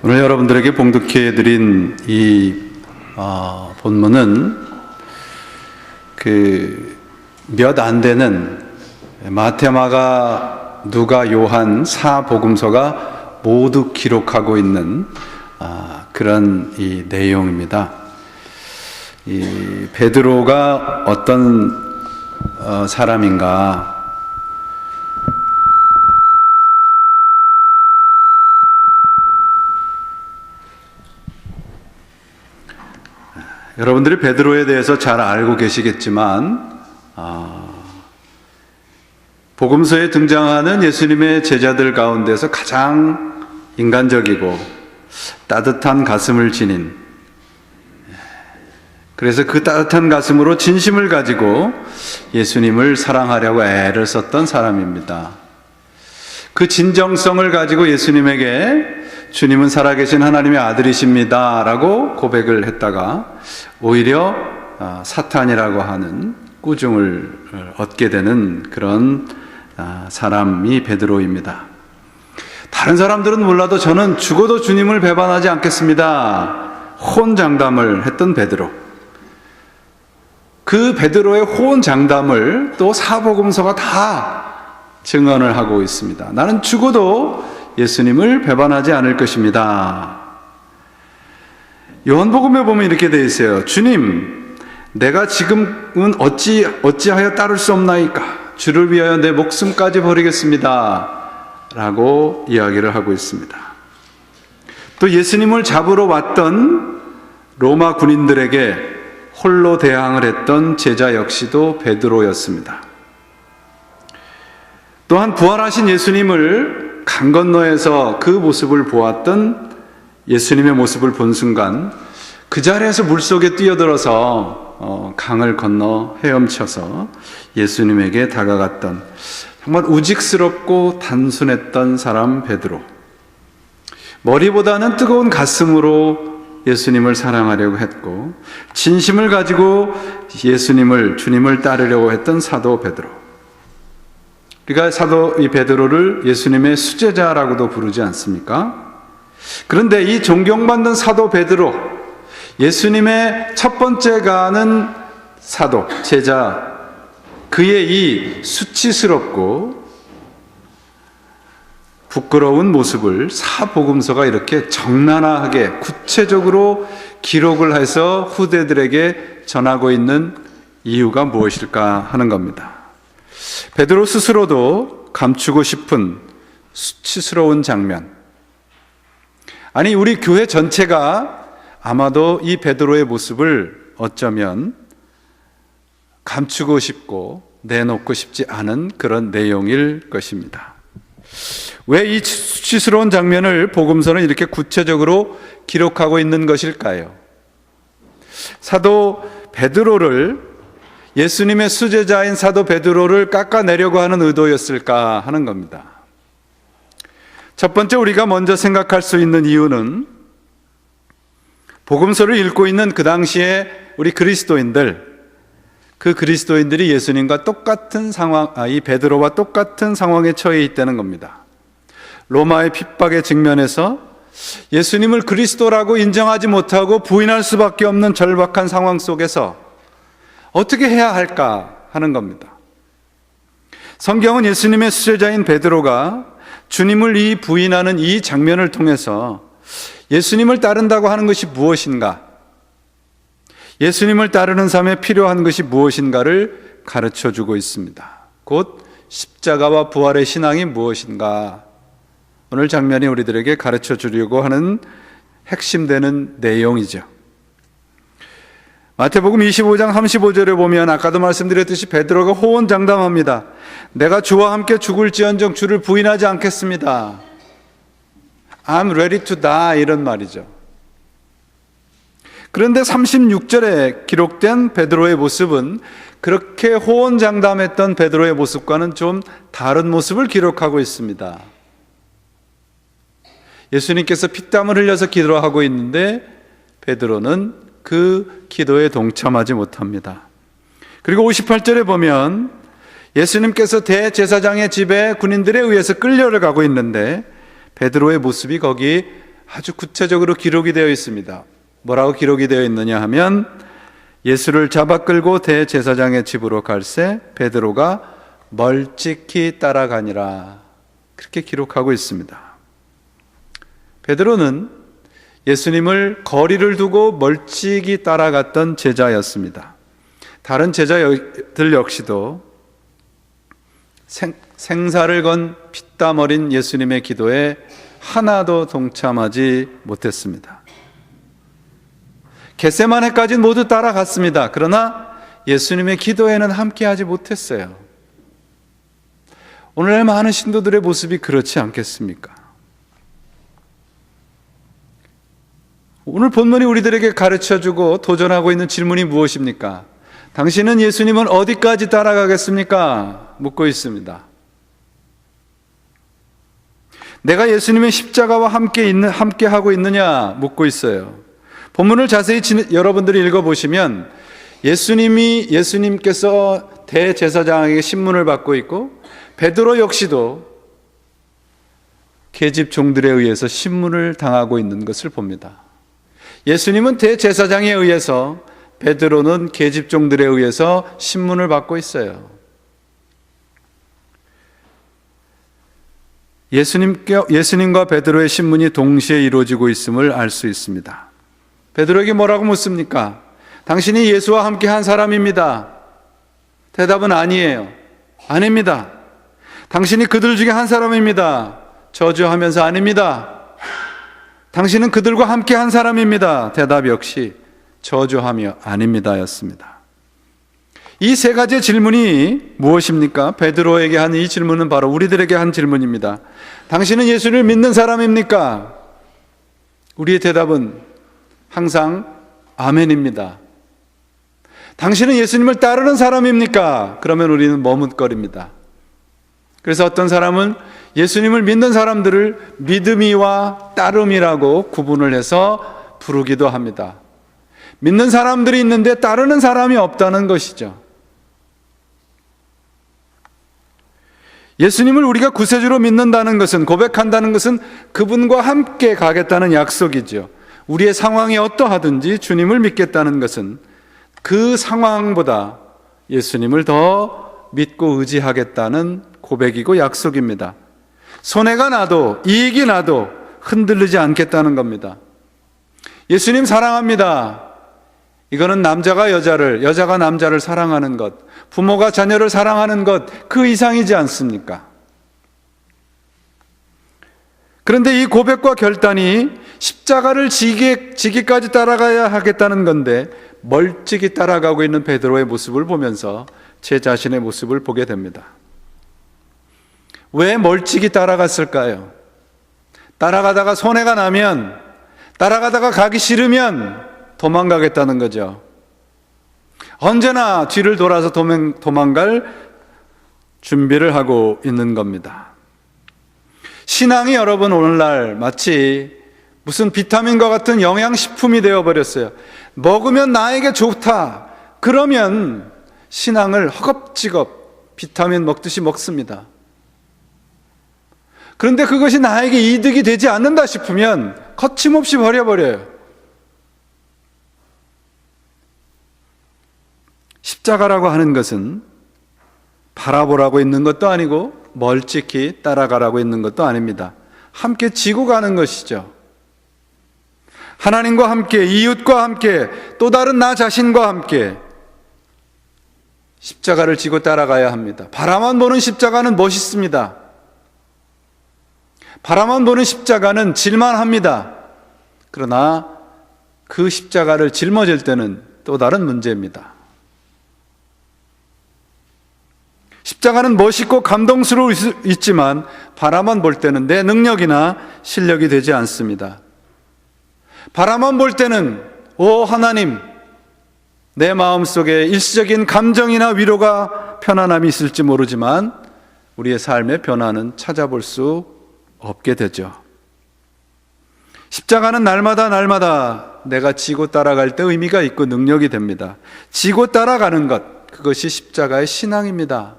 오늘 여러분들에게 봉독해 드린 이 본문은 몇 안 되는 마태, 마가, 누가, 요한, 사복음서가 모두 기록하고 있는 그런 이 내용입니다. 이 베드로가 어떤 사람인가? 여러분들이 베드로에 대해서 잘 알고 계시겠지만 복음서에 등장하는 예수님의 제자들 가운데서 가장 인간적이고 따뜻한 가슴을 지닌, 그래서 그 따뜻한 가슴으로 진심을 가지고 예수님을 사랑하려고 애를 썼던 사람입니다. 그 진정성을 가지고 예수님에게 주님은 살아계신 하나님의 아들이십니다 라고 고백을 했다가 오히려 사탄이라고 하는 꾸중을 얻게 되는 그런 사람이 베드로입니다. 다른 사람들은 몰라도 저는 죽어도 주님을 배반하지 않겠습니다, 호언장담을 했던 베드로. 그 베드로의 호언장담을 또 사복음서가 다 증언을 하고 있습니다. 나는 죽어도 예수님을 배반하지 않을 것입니다. 요한복음에 보면 이렇게 되어 있어요. 주님, 내가 지금은 어찌하여 따를 수 없나이까? 주를 위하여 내 목숨까지 버리겠습니다 라고 이야기를 하고 있습니다. 또 예수님을 잡으러 왔던 로마 군인들에게 홀로 대항을 했던 제자 역시도 베드로였습니다. 또한 부활하신 예수님을 강 건너에서 그 모습을 보았던, 예수님의 모습을 본 순간 그 자리에서 물속에 뛰어들어서 강을 건너 헤엄쳐서 예수님에게 다가갔던, 정말 우직스럽고 단순했던 사람 베드로. 머리보다는 뜨거운 가슴으로 예수님을 사랑하려고 했고 진심을 가지고 주님을 따르려고 했던 사도 베드로. 우리가 사도 이 베드로를 예수님의 수제자라고도 부르지 않습니까? 그런데 이 존경받는 사도 베드로, 예수님의 첫 번째 가는 사도, 제자, 그의 이 수치스럽고 부끄러운 모습을 사복음서가 이렇게 적나라하게 구체적으로 기록을 해서 후대들에게 전하고 있는 이유가 무엇일까 하는 겁니다. 베드로 스스로도 감추고 싶은 수치스러운 장면, 아니 우리 교회 전체가 아마도 이 베드로의 모습을 어쩌면 감추고 싶고 내놓고 싶지 않은 그런 내용일 것입니다. 왜 이 수치스러운 장면을 복음서는 이렇게 구체적으로 기록하고 있는 것일까요? 사도 베드로를, 예수님의 수제자인 사도 베드로를 깎아내려고 하는 의도였을까 하는 겁니다. 첫 번째, 우리가 먼저 생각할 수 있는 이유는 복음서를 읽고 있는 그 당시에 우리 그리스도인들, 그 그리스도인들이 예수님과 똑같은 상황, 이 베드로와 똑같은 상황에 처해 있다는 겁니다. 로마의 핍박에 직면해서 예수님을 그리스도라고 인정하지 못하고 부인할 수밖에 없는 절박한 상황 속에서 어떻게 해야 할까 하는 겁니다. 성경은 예수님의 수제자인 베드로가 주님을 부인하는 이 장면을 통해서 예수님을 따른다고 하는 것이 무엇인가, 예수님을 따르는 삶에 필요한 것이 무엇인가를 가르쳐주고 있습니다. 곧 십자가와 부활의 신앙이 무엇인가, 오늘 장면이 우리들에게 가르쳐주려고 하는 핵심되는 내용이죠. 마태복음 25장 35절에 보면 아까도 말씀드렸듯이 베드로가 호언장담합니다. 내가 주와 함께 죽을지언정 주를 부인하지 않겠습니다. I'm ready to die, 이런 말이죠. 그런데 36절에 기록된 베드로의 모습은 그렇게 호언장담했던 베드로의 모습과는 좀 다른 모습을 기록하고 있습니다. 예수님께서 피땀을 흘려서 기도하고 있는데 베드로는 그 기도에 동참하지 못합니다. 그리고 58절에 보면 예수님께서 대제사장의 집에 군인들에 의해서 끌려가고 있는데 베드로의 모습이 거기 아주 구체적으로 기록이 되어 있습니다. 뭐라고 기록이 되어 있느냐 하면 예수를 잡아 끌고 대제사장의 집으로 갈새 베드로가 멀찍이 따라가니라, 그렇게 기록하고 있습니다. 베드로는 예수님을 거리를 두고 멀찍이 따라갔던 제자였습니다. 다른 제자들 역시도 생사를 건 피땀 어린 예수님의 기도에 하나도 동참하지 못했습니다. 겟세마네까지는 모두 따라갔습니다. 그러나 예수님의 기도에는 함께하지 못했어요. 오늘날 많은 신도들의 모습이 그렇지 않겠습니까? 오늘 본문이 우리들에게 가르쳐주고 도전하고 있는 질문이 무엇입니까? 당신은 예수님은 어디까지 따라가겠습니까? 묻고 있습니다. 내가 예수님의 십자가와 함께 하고 있느냐 묻고 있어요. 본문을 자세히 여러분들이 읽어보시면 예수님께서 대제사장에게 신문을 받고 있고 베드로 역시도 계집 종들에 의해서 신문을 당하고 있는 것을 봅니다. 예수님은 대제사장에 의해서, 베드로는 계집 종들에 의해서 신문을 받고 있어요. 예수님과 베드로의 신문이 동시에 이루어지고 있음을 알 수 있습니다. 베드로에게 뭐라고 묻습니까? 당신이 예수와 함께 한 사람입니다. 대답은 아니에요. 아닙니다. 당신이 그들 중에 한 사람입니다. 저주하면서 아닙니다. 당신은 그들과 함께 한 사람입니다. 대답 역시 저주하며 아닙니다 였습니다. 이 세 가지의 질문이 무엇입니까? 베드로에게 한 이 질문은 바로 우리들에게 한 질문입니다. 당신은 예수를 믿는 사람입니까? 우리의 대답은 항상 아멘입니다. 당신은 예수님을 따르는 사람입니까? 그러면 우리는 머뭇거립니다. 그래서 어떤 사람은 예수님을 믿는 사람들을 믿음이와 따름이라고 구분을 해서 부르기도 합니다. 믿는 사람들이 있는데 따르는 사람이 없다는 것이죠. 예수님을 우리가 구세주로 믿는다는 것은, 고백한다는 것은 그분과 함께 가겠다는 약속이죠. 우리의 상황이 어떠하든지 주님을 믿겠다는 것은 그 상황보다 예수님을 더 믿고 의지하겠다는 고백이고 약속입니다. 손해가 나도 이익이 나도 흔들리지 않겠다는 겁니다. 예수님 사랑합니다. 이거는 남자가 여자를, 여자가 남자를 사랑하는 것, 부모가 자녀를 사랑하는 것, 그 이상이지 않습니까? 그런데 이 고백과 결단이 십자가를 지기까지 따라가야 하겠다는 건데 멀찍이 따라가고 있는 베드로의 모습을 보면서 제 자신의 모습을 보게 됩니다. 왜 멀찍이 따라갔을까요? 따라가다가 손해가 나면, 따라가다가 가기 싫으면 도망가겠다는 거죠. 언제나 뒤를 돌아서 도망갈 준비를 하고 있는 겁니다. 신앙이 여러분 오늘날 마치 무슨 비타민과 같은 영양식품이 되어버렸어요. 먹으면 나에게 좋다. 그러면 신앙을 허겁지겁 비타민 먹듯이 먹습니다. 그런데 그것이 나에게 이득이 되지 않는다 싶으면 거침없이 버려버려요. 십자가라고 하는 것은 바라보라고 있는 것도 아니고 멀찍이 따라가라고 있는 것도 아닙니다. 함께 지고 가는 것이죠. 하나님과 함께, 이웃과 함께, 또 다른 나 자신과 함께 십자가를 지고 따라가야 합니다. 바라만 보는 십자가는 멋있습니다. 바라만 보는 십자가는 질만합니다. 그러나 그 십자가를 짊어질 때는 또 다른 문제입니다. 십자가는 멋있고 감동스러울 수 있지만 바라만 볼 때는 내 능력이나 실력이 되지 않습니다. 바라만 볼 때는 오 하나님, 내 마음속에 일시적인 감정이나 위로가 편안함이 있을지 모르지만 우리의 삶의 변화는 찾아볼 수 없게 되죠. 십자가는 날마다 내가 지고 따라갈 때 의미가 있고 능력이 됩니다. 지고 따라가는 것, 그것이 십자가의 신앙입니다.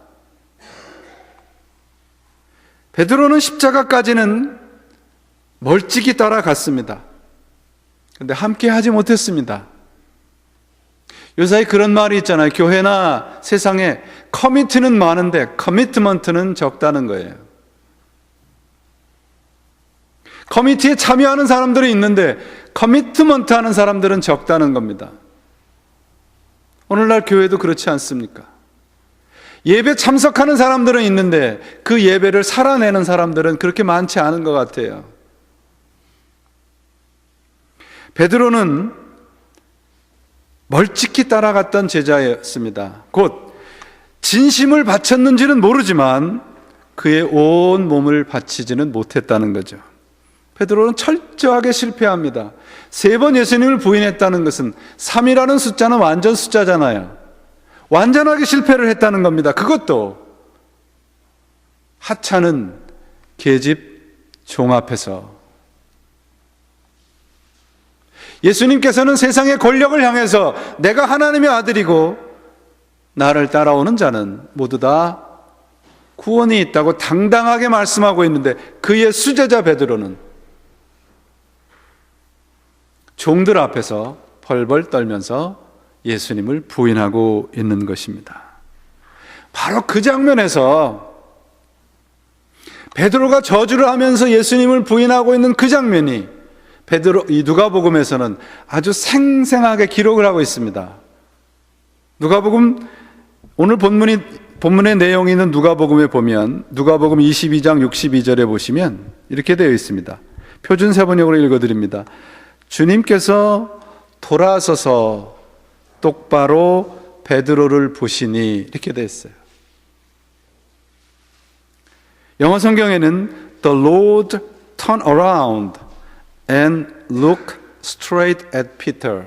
베드로는 십자가까지는 멀찍이 따라갔습니다. 근데 함께 하지 못했습니다. 요사이 그런 말이 있잖아요. 교회나 세상에 커미트는 많은데 커미트먼트는 적다는 거예요. 커미티에 참여하는 사람들이 있는데 커미트먼트 하는 사람들은 적다는 겁니다. 오늘날 교회도 그렇지 않습니까? 예배 참석하는 사람들은 있는데 그 예배를 살아내는 사람들은 그렇게 많지 않은 것 같아요. 베드로는 멀찍이 따라갔던 제자였습니다. 곧 진심을 바쳤는지는 모르지만 그의 온 몸을 바치지는 못했다는 거죠. 베드로는 철저하게 실패합니다. 3번 예수님을 부인했다는 것은 3이라는 숫자는 완전 숫자잖아요. 완전하게 실패를 했다는 겁니다. 그것도 하찮은 계집 종 앞에서. 예수님께서는 세상의 권력을 향해서 내가 하나님의 아들이고 나를 따라오는 자는 모두 다 구원이 있다고 당당하게 말씀하고 있는데 그의 수제자 베드로는 종들 앞에서 벌벌 떨면서 예수님을 부인하고 있는 것입니다. 바로 그 장면에서 베드로가 저주를 하면서 예수님을 부인하고 있는 그 장면이 이 누가복음에서는 아주 생생하게 기록을 하고 있습니다. 누가복음 오늘 본문의 내용이 있는 누가복음에 보면 누가복음 22장 62절에 보시면 이렇게 되어 있습니다. 표준 세번역으로 읽어드립니다. 주님께서 돌아서서 똑바로 베드로를 보시니 이렇게 되어 있어요. 영어 성경에는 The Lord turned around and looked straight at Peter.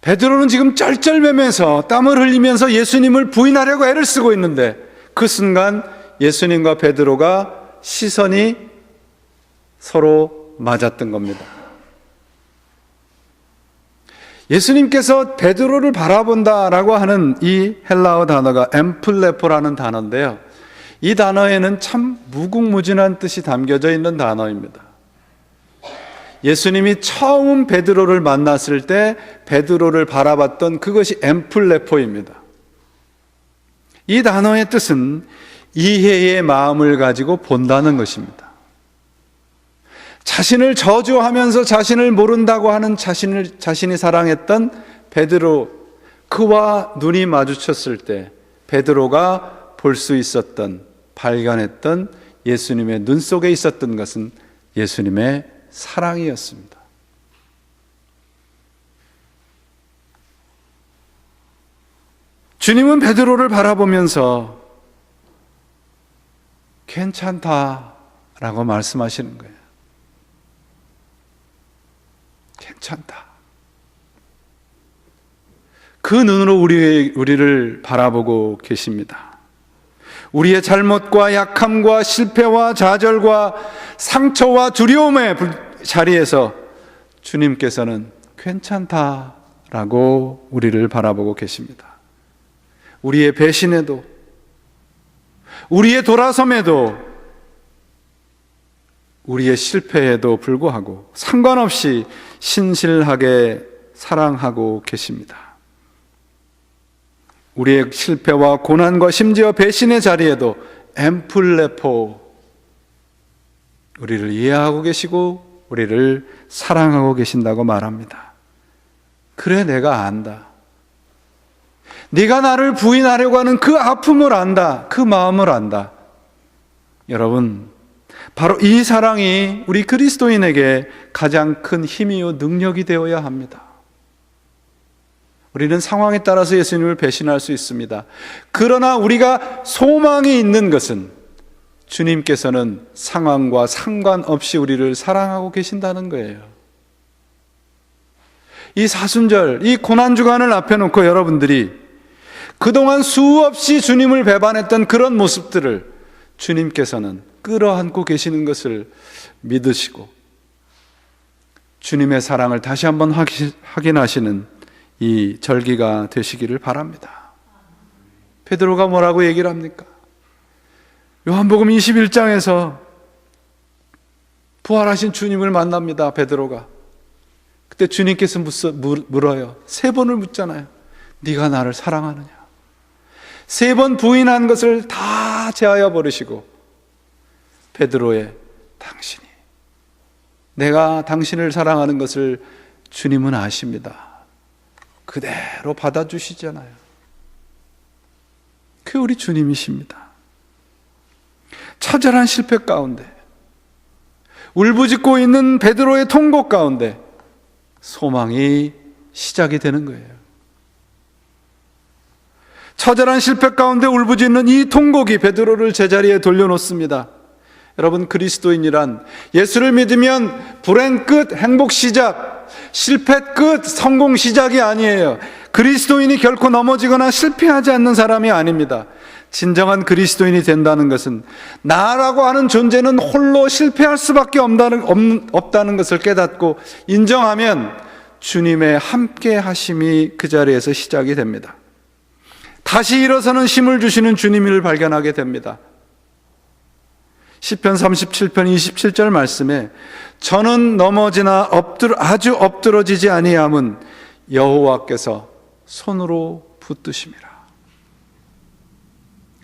베드로는 지금 쩔쩔매면서 땀을 흘리면서 예수님을 부인하려고 애를 쓰고 있는데 그 순간 예수님과 베드로가 시선이 서로 맞았던 겁니다. 예수님께서 베드로를 바라본다라고 하는 이 헬라어 단어가 엠플레포라는 단어인데요. 이 단어에는 참 무궁무진한 뜻이 담겨져 있는 단어입니다. 예수님이 처음 베드로를 만났을 때 베드로를 바라봤던 그것이 엠플레포입니다. 이 단어의 뜻은 이해의 마음을 가지고 본다는 것입니다. 자신을 저주하면서 자신을 모른다고 하는 자신이 사랑했던 베드로, 그와 눈이 마주쳤을 때 베드로가 볼 수 있었던, 발견했던 예수님의 눈 속에 있었던 것은 예수님의 사랑이었습니다. 주님은 베드로를 바라보면서 괜찮다라고 말씀하시는 거예요. 괜찮다. 그 눈으로 우리를 바라보고 계십니다. 우리의 잘못과 약함과 실패와 좌절과 상처와 두려움의 자리에서 주님께서는 괜찮다라고 우리를 바라보고 계십니다. 우리의 배신에도, 우리의 돌아섬에도, 우리의 실패에도 불구하고 상관없이 신실하게 사랑하고 계십니다. 우리의 실패와 고난과 심지어 배신의 자리에도 엠플레포, 우리를 이해하고 계시고 우리를 사랑하고 계신다고 말합니다. 그래, 내가 안다. 네가 나를 부인하려고 하는 그 아픔을 안다. 그 마음을 안다. 여러분, 바로 이 사랑이 우리 그리스도인에게 가장 큰 힘이요 능력이 되어야 합니다. 우리는 상황에 따라서 예수님을 배신할 수 있습니다. 그러나 우리가 소망이 있는 것은 주님께서는 상황과 상관없이 우리를 사랑하고 계신다는 거예요. 이 사순절, 이 고난주간을 앞에 놓고 여러분들이 그동안 수없이 주님을 배반했던 그런 모습들을 주님께서는 끌어안고 계시는 것을 믿으시고 주님의 사랑을 다시 한번 확인하시는 이 절기가 되시기를 바랍니다. 베드로가 뭐라고 얘기를 합니까? 요한복음 21장에서 부활하신 주님을 만납니다. 베드로가. 그때 주님께서 물어요. 3번을 묻잖아요. 네가 나를 사랑하느냐? 3번 부인한 것을 다 제하여 버리시고 베드로의 당신이, 내가 당신을 사랑하는 것을 주님은 아십니다. 그대로 받아주시잖아요. 그 우리 주님이십니다. 처절한 실패 가운데, 울부짖고 있는 베드로의 통곡 가운데 소망이 시작이 되는 거예요. 처절한 실패 가운데 울부짖는 이 통곡이 베드로를 제자리에 돌려놓습니다. 여러분, 그리스도인이란 예수를 믿으면 불행 끝, 행복 시작, 실패 끝, 성공 시작이 아니에요. 그리스도인이 결코 넘어지거나 실패하지 않는 사람이 아닙니다. 진정한 그리스도인이 된다는 것은 나라고 하는 존재는 홀로 실패할 수밖에 없다는 것을 깨닫고 인정하면 주님의 함께 하심이 그 자리에서 시작이 됩니다. 다시 일어서는 힘을 주시는 주님을 발견하게 됩니다. 시편 37편 27절 말씀에 저는 넘어지나 아주 엎드러지지 아니함은 여호와께서 손으로 붙드심이라.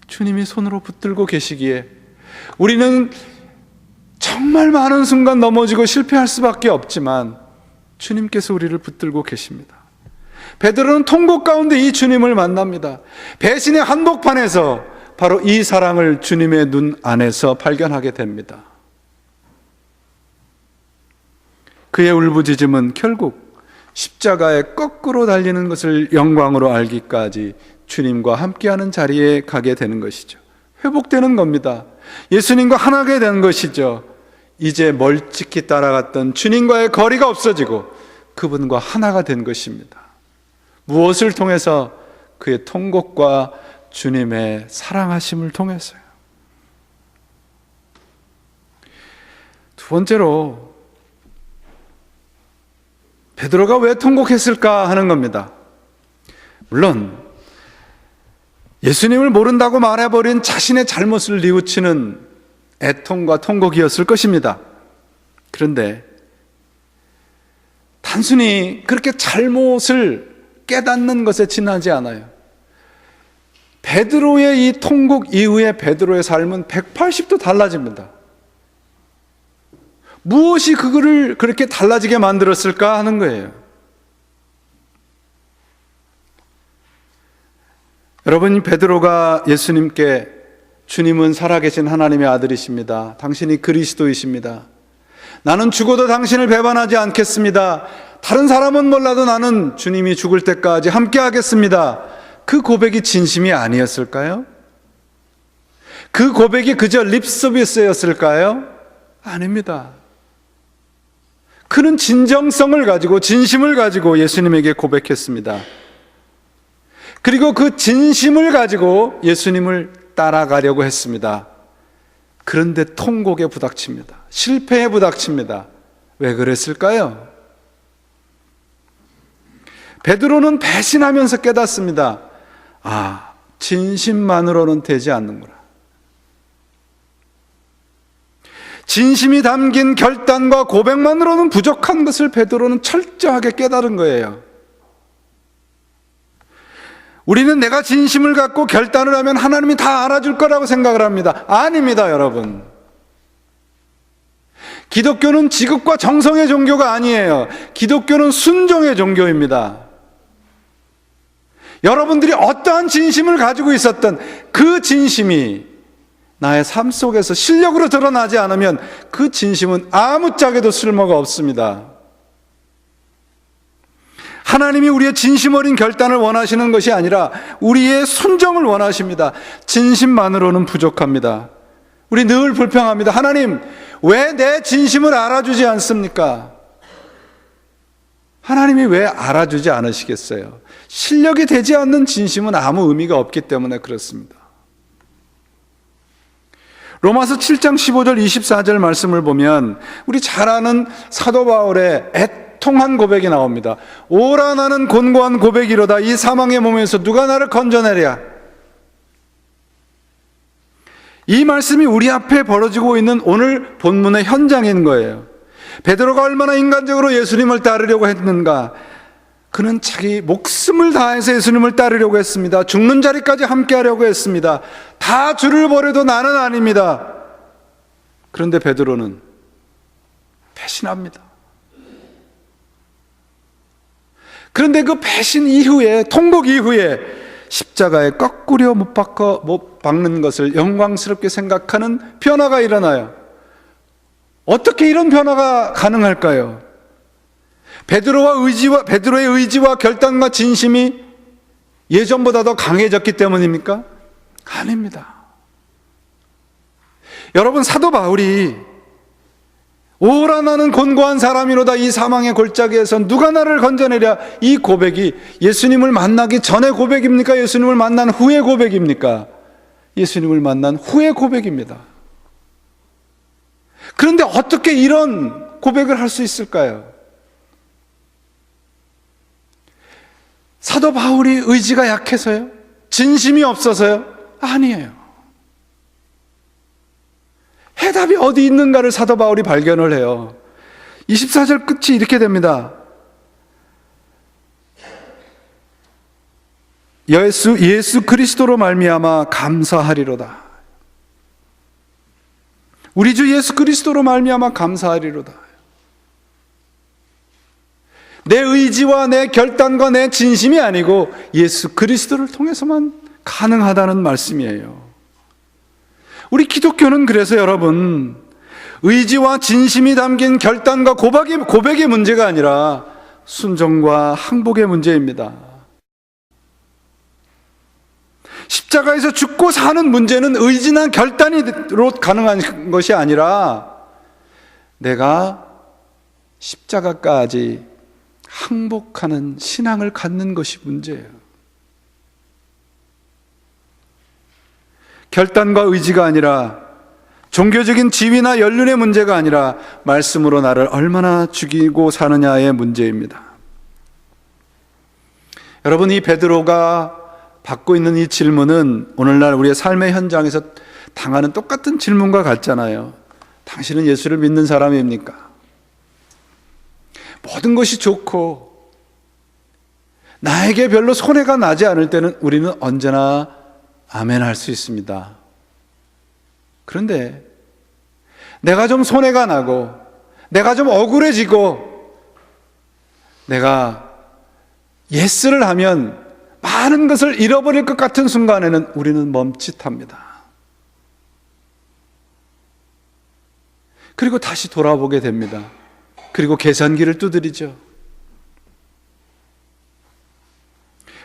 주님이 손으로 붙들고 계시기에 우리는 정말 많은 순간 넘어지고 실패할 수밖에 없지만 주님께서 우리를 붙들고 계십니다. 베드로는 통곡 가운데 이 주님을 만납니다. 배신의 한복판에서 바로 이 사랑을 주님의 눈 안에서 발견하게 됩니다. 그의 울부짖음은 결국 십자가에 거꾸로 달리는 것을 영광으로 알기까지 주님과 함께하는 자리에 가게 되는 것이죠. 회복되는 겁니다. 예수님과 하나가 되는 것이죠. 이제 멀찍이 따라갔던 주님과의 거리가 없어지고 그분과 하나가 된 것입니다. 무엇을 통해서? 그의 통곡과 주님의 사랑하심을 통해서요. 두 번째로 베드로가 왜 통곡했을까 하는 겁니다. 물론 예수님을 모른다고 말해버린 자신의 잘못을 뉘우치는 애통과 통곡이었을 것입니다. 그런데 단순히 그렇게 잘못을 깨닫는 것에 지나지 않아요. 베드로의 이 통곡 이후에 베드로의 삶은 180도 달라집니다. 무엇이 그거를 그렇게 달라지게 만들었을까 하는 거예요. 여러분, 베드로가 예수님께 주님은 살아계신 하나님의 아들이십니다. 당신이 그리스도이십니다. 나는 죽어도 당신을 배반하지 않겠습니다. 다른 사람은 몰라도 나는 주님이 죽을 때까지 함께 하겠습니다. 그 고백이 진심이 아니었을까요? 그 고백이 그저 립서비스였을까요? 아닙니다. 그는 진정성을 가지고 진심을 가지고 예수님에게 고백했습니다. 그리고 그 진심을 가지고 예수님을 따라가려고 했습니다. 그런데 통곡에 부닥칩니다. 실패에 부닥칩니다. 왜 그랬을까요? 베드로는 배신하면서 깨닫습니다. 아, 진심만으로는 되지 않는구나. 진심이 담긴 결단과 고백만으로는 부족한 것을 베드로는 철저하게 깨달은 거예요. 우리는 내가 진심을 갖고 결단을 하면 하나님이 다 알아줄 거라고 생각을 합니다. 아닙니다, 여러분. 기독교는 지극과 정성의 종교가 아니에요. 기독교는 순종의 종교입니다. 여러분들이 어떠한 진심을 가지고 있었던 그 진심이 나의 삶 속에서 실력으로 드러나지 않으면 그 진심은 아무짝에도 쓸모가 없습니다. 하나님이 우리의 진심 어린 결단을 원하시는 것이 아니라 우리의 순종을 원하십니다. 진심만으로는 부족합니다. 우리 늘 불평합니다. 하나님, 왜 내 진심을 알아주지 않습니까? 하나님이 왜 알아주지 않으시겠어요? 실력이 되지 않는 진심은 아무 의미가 없기 때문에 그렇습니다. 로마서 7장 15절 24절 말씀을 보면 우리 잘 아는 사도 바울의 애통한 고백이 나옵니다. 오라 나는 곤고한 고백이로다. 이 사망의 몸에서 누가 나를 건져내랴. 이 말씀이 우리 앞에 벌어지고 있는 오늘 본문의 현장인 거예요. 베드로가 얼마나 인간적으로 예수님을 따르려고 했는가. 그는 자기 목숨을 다해서 예수님을 따르려고 했습니다. 죽는 자리까지 함께 하려고 했습니다. 다 주를 버려도 나는 아닙니다. 그런데 베드로는 배신합니다. 그런데 그 배신 이후에, 통곡 이후에 십자가에 거꾸로 못 박는 것을 영광스럽게 생각하는 변화가 일어나요. 어떻게 이런 변화가 가능할까요? 베드로의 의지와 결단과 진심이 예전보다 더 강해졌기 때문입니까? 아닙니다. 여러분, 사도 바울이 오라 나는 곤고한 사람이로다 이 사망의 골짜기에서 누가 나를 건져내랴, 이 고백이 예수님을 만나기 전의 고백입니까? 예수님을 만난 후의 고백입니까? 예수님을 만난 후의 고백입니다. 그런데 어떻게 이런 고백을 할 수 있을까요? 사도 바울이 의지가 약해서요? 진심이 없어서요? 아니에요. 해답이 어디 있는가를 사도 바울이 발견을 해요. 24절 끝이 이렇게 됩니다. 예수 그리스도로 말미암아 감사하리로다. 우리 주 예수 그리스도로 말미암아 감사하리로다. 내 의지와 내 결단과 내 진심이 아니고 예수 그리스도를 통해서만 가능하다는 말씀이에요. 우리 기독교는 그래서 여러분, 의지와 진심이 담긴 결단과 고백의 문제가 아니라 순종과 항복의 문제입니다. 십자가에서 죽고 사는 문제는 의지나 결단으로 가능한 것이 아니라 내가 십자가까지 항복하는 신앙을 갖는 것이 문제예요. 결단과 의지가 아니라 종교적인 지위나 연륜의 문제가 아니라 말씀으로 나를 얼마나 죽이고 사느냐의 문제입니다. 여러분, 이 베드로가 받고 있는 이 질문은 오늘날 우리의 삶의 현장에서 당하는 똑같은 질문과 같잖아요. 당신은 예수를 믿는 사람입니까? 모든 것이 좋고 나에게 별로 손해가 나지 않을 때는 우리는 언제나 아멘 할 수 있습니다. 그런데 내가 좀 손해가 나고 내가 좀 억울해지고 내가 예스를 하면 많은 것을 잃어버릴 것 같은 순간에는 우리는 멈칫합니다. 그리고 다시 돌아보게 됩니다. 그리고 계산기를 두드리죠.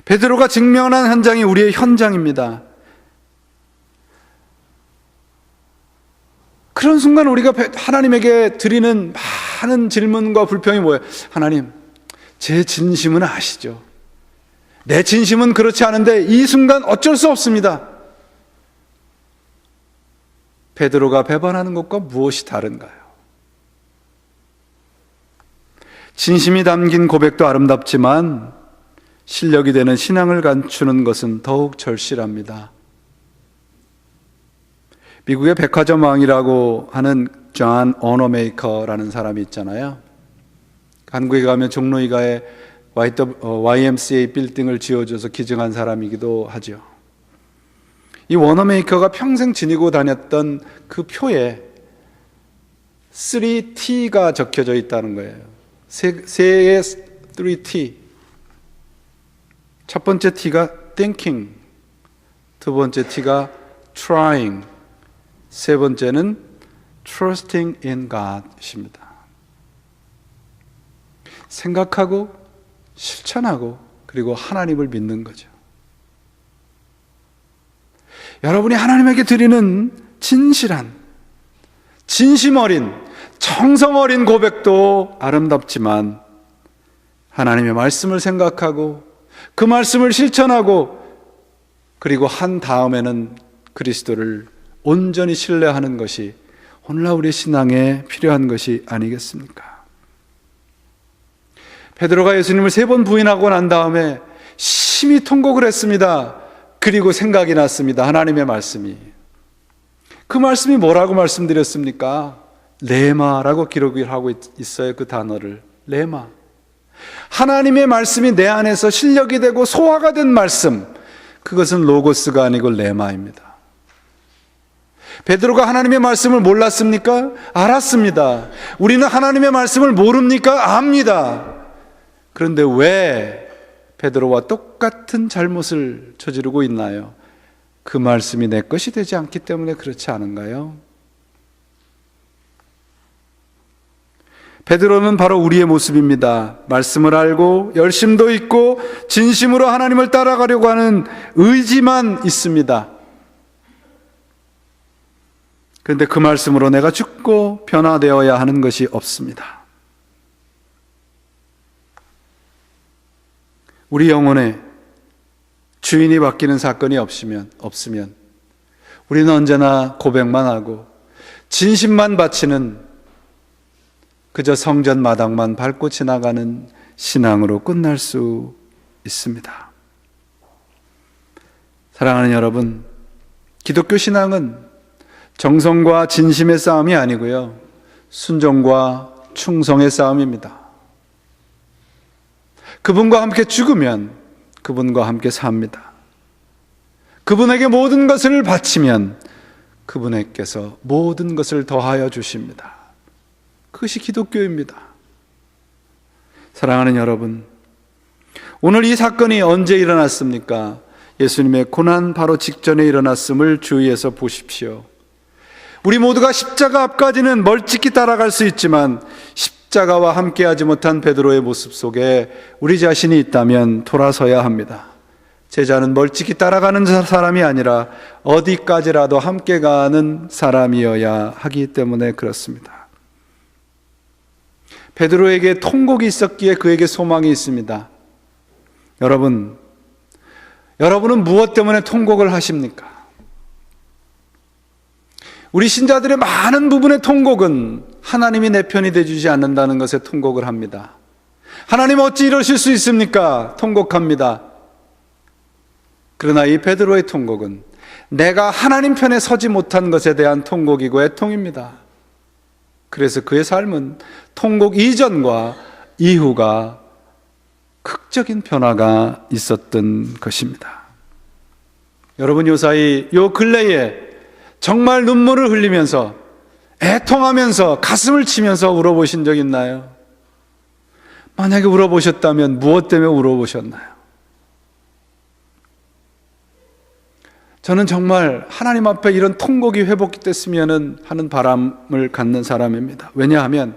베드로가 직면한 현장이 우리의 현장입니다. 그런 순간 우리가 하나님에게 드리는 많은 질문과 불평이 뭐예요? 하나님, 제 진심은 아시죠? 내 진심은 그렇지 않은데 이 순간 어쩔 수 없습니다. 베드로가 배반하는 것과 무엇이 다른가요? 진심이 담긴 고백도 아름답지만 실력이 되는 신앙을 갖추는 것은 더욱 절실합니다. 미국의 백화점 왕이라고 하는 존 오너메이커라는 사람이 있잖아요. 한국에 가면 종로이가에 YMCA 빌딩을 지어줘서 기증한 사람이기도 하죠. 이 워너메이커가 평생 지니고 다녔던 그 표에 3T가 적혀져 있다는 거예요. 세의 3T. 첫 번째 T가 thinking, 두 번째 T가 trying, 세 번째는 trusting in God입니다. 생각하고 실천하고 그리고 하나님을 믿는 거죠. 여러분이 하나님에게 드리는 진실한, 진심 어린, 정성 어린 고백도 아름답지만 하나님의 말씀을 생각하고 그 말씀을 실천하고 그리고 한 다음에는 그리스도를 온전히 신뢰하는 것이 오늘날 우리의 신앙에 필요한 것이 아니겠습니까? 베드로가 예수님을 3번 부인하고 난 다음에 심히 통곡을 했습니다. 그리고 생각이 났습니다. 하나님의 말씀이. 그 말씀이 뭐라고 말씀드렸습니까? 레마라고 기록을 하고 있어요. 그 단어를. 레마. 하나님의 말씀이 내 안에서 실력이 되고 소화가 된 말씀, 그것은 로고스가 아니고 레마입니다. 베드로가 하나님의 말씀을 몰랐습니까? 알았습니다. 우리는 하나님의 말씀을 모릅니까? 압니다. 그런데 왜 베드로와 똑같은 잘못을 저지르고 있나요? 그 말씀이 내 것이 되지 않기 때문에 그렇지 않은가요? 베드로는 바로 우리의 모습입니다. 말씀을 알고 열심도 있고 진심으로 하나님을 따라가려고 하는 의지만 있습니다. 그런데 그 말씀으로 내가 죽고 변화되어야 하는 것이 없습니다. 우리 영혼에 주인이 바뀌는 사건이 없으면 우리는 언제나 고백만 하고 진심만 바치는 그저 성전 마당만 밟고 지나가는 신앙으로 끝날 수 있습니다. 사랑하는 여러분, 기독교 신앙은 정성과 진심의 싸움이 아니고요, 순종과 충성의 싸움입니다. 그분과 함께 죽으면 그분과 함께 삽니다. 그분에게 모든 것을 바치면 그분에게서 모든 것을 더하여 주십니다. 그것이 기독교입니다. 사랑하는 여러분, 오늘 이 사건이 언제 일어났습니까? 예수님의 고난 바로 직전에 일어났음을 주의해서 보십시오. 우리 모두가 십자가 앞까지는 멀찍이 따라갈 수 있지만 십자가와 함께하지 못한 베드로의 모습 속에 우리 자신이 있다면 돌아서야 합니다. 제자는 멀찍이 따라가는 사람이 아니라 어디까지라도 함께 가는 사람이어야 하기 때문에 그렇습니다. 베드로에게 통곡이 있었기에 그에게 소망이 있습니다. 여러분은 무엇 때문에 통곡을 하십니까? 우리 신자들의 많은 부분의 통곡은 하나님이 내 편이 되주지 않는다는 것에 통곡을 합니다. 하나님 어찌 이러실 수 있습니까? 통곡합니다. 그러나 이 베드로의 통곡은 내가 하나님 편에 서지 못한 것에 대한 통곡이고 애통입니다. 그래서 그의 삶은 통곡 이전과 이후가 극적인 변화가 있었던 것입니다. 여러분, 요사이 요 근래에 정말 눈물을 흘리면서 애통하면서 가슴을 치면서 울어보신 적 있나요? 만약에 울어보셨다면 무엇 때문에 울어보셨나요? 저는 정말 하나님 앞에 이런 통곡이 회복됐으면 하는 바람을 갖는 사람입니다. 왜냐하면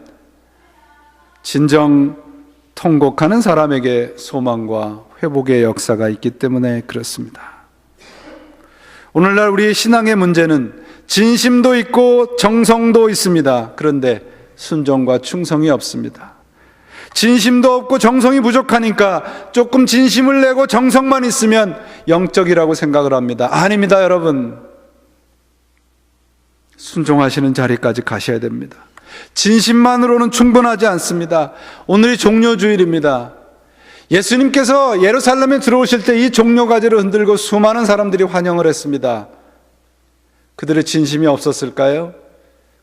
진정 통곡하는 사람에게 소망과 회복의 역사가 있기 때문에 그렇습니다. 오늘날 우리의 신앙의 문제는 진심도 있고 정성도 있습니다. 그런데 순종과 충성이 없습니다. 진심도 없고 정성이 부족하니까 조금 진심을 내고 정성만 있으면 영적이라고 생각을 합니다. 아닙니다, 여러분. 순종하시는 자리까지 가셔야 됩니다. 진심만으로는 충분하지 않습니다. 오늘이 종료주일입니다. 예수님께서 예루살렘에 들어오실 때 이 종려가지를 흔들고 수많은 사람들이 환영을 했습니다. 그들의 진심이 없었을까요?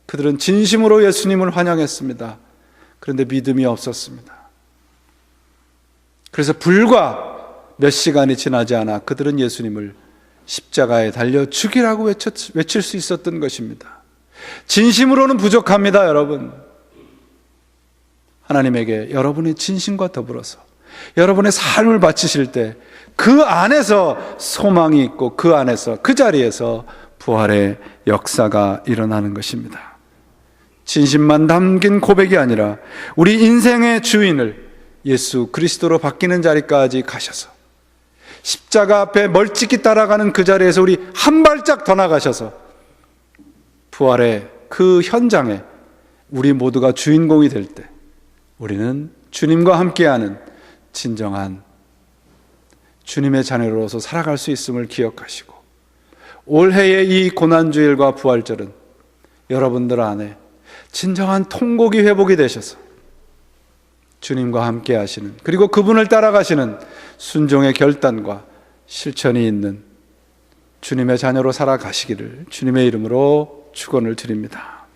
그들은 진심으로 예수님을 환영했습니다. 그런데 믿음이 없었습니다. 그래서 불과 몇 시간이 지나지 않아 그들은 예수님을 십자가에 달려 죽이라고 외칠 수 있었던 것입니다. 진심으로는 부족합니다, 여러분. 하나님에게 여러분의 진심과 더불어서 여러분의 삶을 바치실 때 그 안에서 소망이 있고 그 안에서 그 자리에서 부활의 역사가 일어나는 것입니다. 진심만 담긴 고백이 아니라 우리 인생의 주인을 예수 그리스도로 바뀌는 자리까지 가셔서 십자가 앞에 멀찍이 따라가는 그 자리에서 우리 한 발짝 더 나가셔서 부활의 그 현장에 우리 모두가 주인공이 될 때 우리는 주님과 함께하는 진정한 주님의 자녀로서 살아갈 수 있음을 기억하시고 올해의 이 고난주일과 부활절은 여러분들 안에 진정한 통곡이 회복이 되셔서 주님과 함께 하시는, 그리고 그분을 따라가시는 순종의 결단과 실천이 있는 주님의 자녀로 살아가시기를 주님의 이름으로 축원을 드립니다.